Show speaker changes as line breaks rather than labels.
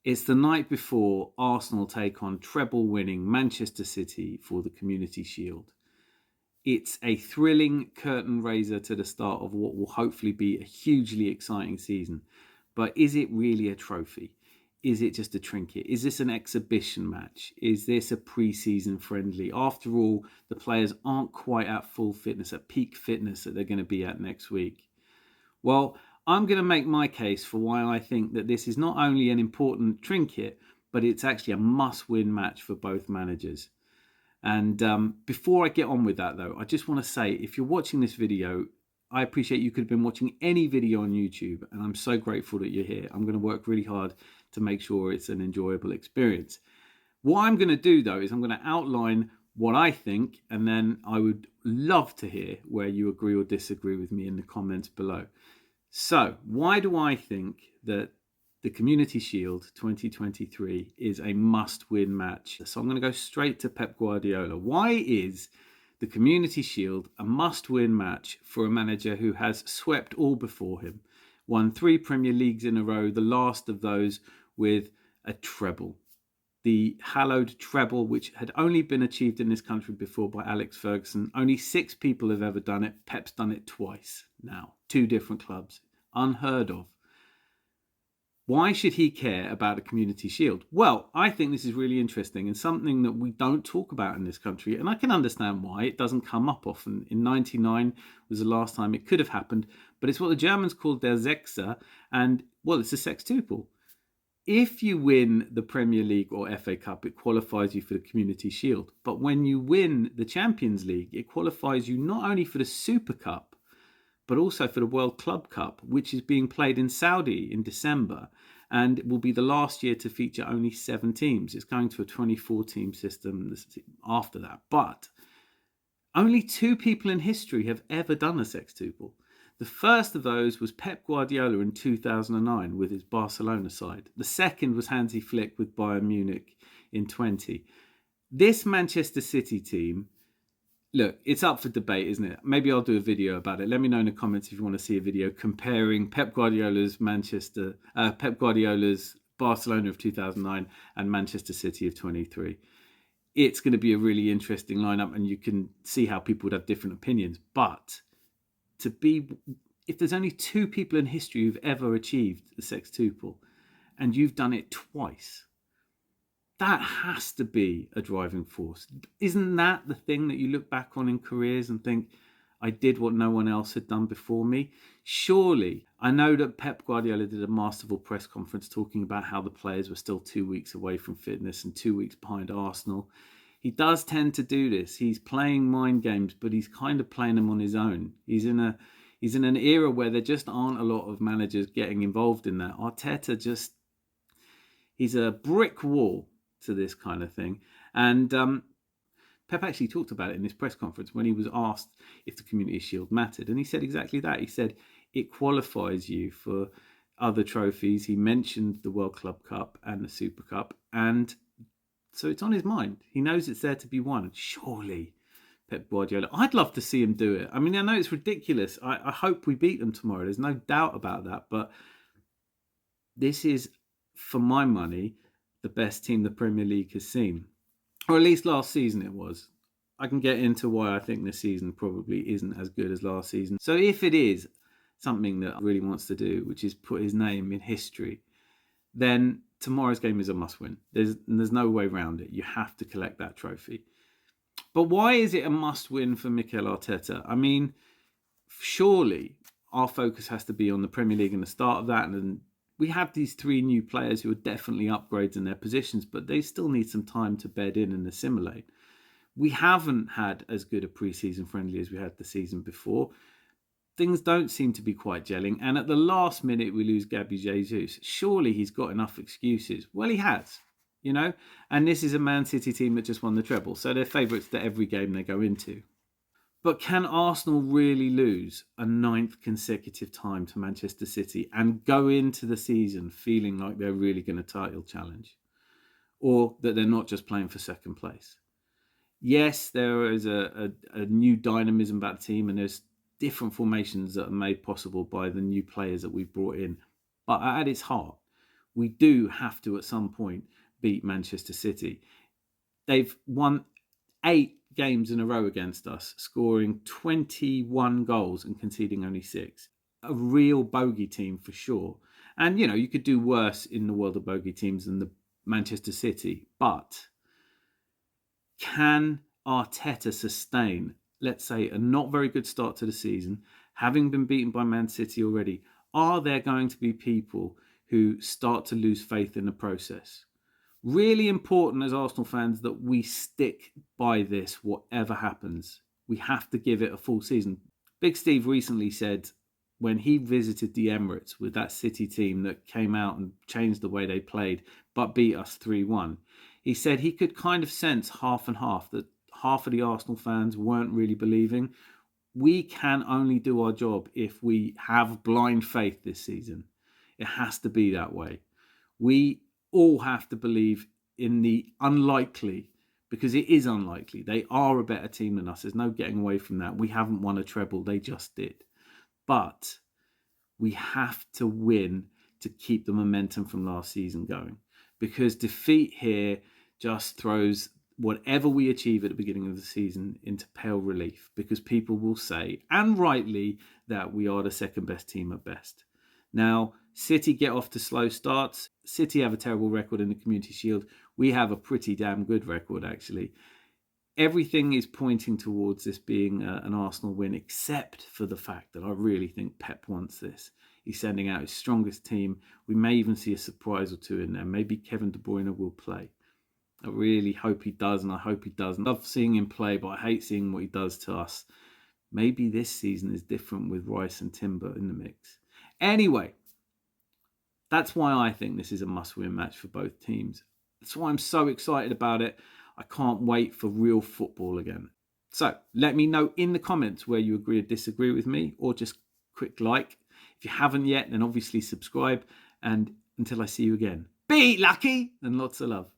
It's the night before Arsenal take on treble-winning Manchester City for the Community Shield. It's a thrilling curtain raiser to the start of what will hopefully be a hugely exciting season. But is it really a trophy? Is it just a trinket? Is this an exhibition match? Is this a pre-season friendly? After all, the players aren't quite at full fitness, at peak fitness that they're going to be at next week. Well, I'm going to make my case for why I think that this is not only an important trinket, but it's actually a must-win match for both managers. And before I get on with that, though, I just want to say, if you're watching this video, I appreciate you could have been watching any video on YouTube, and I'm so grateful that you're here. I'm going to work really hard to make sure it's an enjoyable experience. What I'm going to do, though, is I'm going to outline what I think, and then I would love to hear where you agree or disagree with me in the comments below. So, why do I think that the Community Shield 2023 is a must-win match? So I'm going to go straight to Pep Guardiola. Why is the Community Shield a must-win match for a manager who has swept all before him? Won 3 Premier Leagues in a row, the last of those with a treble. The hallowed treble, which had only been achieved in this country before by Alex Ferguson. Only 6 people have ever done it. Pep's done it twice now. 2 different clubs. Unheard of. Why should he care about a Community Shield? Well, I think this is really interesting and something that we don't talk about in this country. And I can understand why. It doesn't come up often. In 99 was the last time it could have happened. But it's what the Germans called der Sechser. And, well, it's a sextuple. If you win the Premier League or FA Cup, it qualifies you for the Community Shield. But when you win the Champions League, it qualifies you not only for the Super Cup, but also for the World Club Cup, which is being played in Saudi in December, and it will be the last year to feature only 7 teams. It's going to a 24-team system after that. But only 2 people in history have ever done a sextuple. The first of those was Pep Guardiola in 2009 with his Barcelona side. The second was Hansi Flick with Bayern Munich in 20. This Manchester City team, look, it's up for debate, isn't it? Maybe I'll do a video about it. Let me know in the comments if you want to see a video comparing Pep Guardiola's Barcelona of 2009 and Manchester City of 23. It's going to be a really interesting lineup, and you can see how people would have different opinions. But if there's only 2 people in history who've ever achieved the sextuple, and you've done it twice, that has to be a driving force. Isn't that the thing that you look back on in careers and think, I did what no one else had done before me? Surely, I know that Pep Guardiola did a masterful press conference talking about how the players were still 2 weeks away from fitness and 2 weeks behind Arsenal. He does tend to do this. He's playing mind games, but he's kind of playing them on his own. He's in an era where there just aren't a lot of managers getting involved in that. Arteta he's a brick wall to this kind of thing. And Pep actually talked about it in this press conference when he was asked if the Community Shield mattered. And he said exactly that. He said it qualifies you for other trophies. He mentioned the World Club Cup and the Super Cup. And so it's on his mind. He knows it's there to be won. Surely, Pep Guardiola. I'd love to see him do it. I mean, I know it's ridiculous. I hope we beat them tomorrow. There's no doubt about that. But this is, for my money, the best team the Premier League has seen. Or at least last season it was. I can get into why I think this season probably isn't as good as last season. So if it is something that really wants to do, which is put his name in history, then tomorrow's game is a must-win. There's no way around it. You have to collect that trophy. But why is it a must-win for Mikel Arteta? I mean, surely our focus has to be on the Premier League and the start of that. And we have these 3 new players who are definitely upgrades in their positions, but they still need some time to bed in and assimilate. We haven't had as good a pre-season friendly as we had the season before. Things don't seem to be quite gelling. And at the last minute, we lose Gabby Jesus. Surely he's got enough excuses. Well, he has, you know. And this is a Man City team that just won the treble. So they're favourites to every game they go into. But can Arsenal really lose a 9th consecutive time to Manchester City and go into the season feeling like they're really going to title challenge? Or that they're not just playing for second place? Yes, there is a new dynamism about the team, and there's different formations that are made possible by the new players that we've brought in. But at its heart, we do have to at some point beat Manchester City. They've won 8 games in a row against us, scoring 21 goals and conceding only 6. A real bogey team for sure. And, you could do worse in the world of bogey teams than the Manchester City. But can Arteta sustain, let's say, a not very good start to the season, having been beaten by Man City already? Are there going to be people who start to lose faith in the process? Really important as Arsenal fans that we stick by this, whatever happens. We have to give it a full season. Big Steve recently said when he visited the Emirates with that City team that came out and changed the way they played, but beat us 3-1, he said he could kind of sense half and half, that half of the Arsenal fans weren't really believing. We can only do our job if we have blind faith this season. It has to be that way. We all have to believe in the unlikely, because it is unlikely. They are a better team than us. There's no getting away from that. We haven't won a treble. They just did. But we have to win to keep the momentum from last season going, because defeat here just throws whatever we achieve at the beginning of the season into pale relief, because people will say, and rightly, that we are the second best team at best. Now, City get off to slow starts. City have a terrible record in the Community Shield. We have a pretty damn good record, actually. Everything is pointing towards this being an Arsenal win, except for the fact that I really think Pep wants this. He's sending out his strongest team. We may even see a surprise or two in there. Maybe Kevin De Bruyne will play. I really hope he does, and I hope he does. I love seeing him play, but I hate seeing what he does to us. Maybe this season is different with Rice and Timber in the mix. Anyway, that's why I think this is a must-win match for both teams. That's why I'm so excited about it. I can't wait for real football again. So let me know in the comments where you agree or disagree with me, or just quick like. If you haven't yet, then obviously subscribe. And until I see you again, be lucky and lots of love.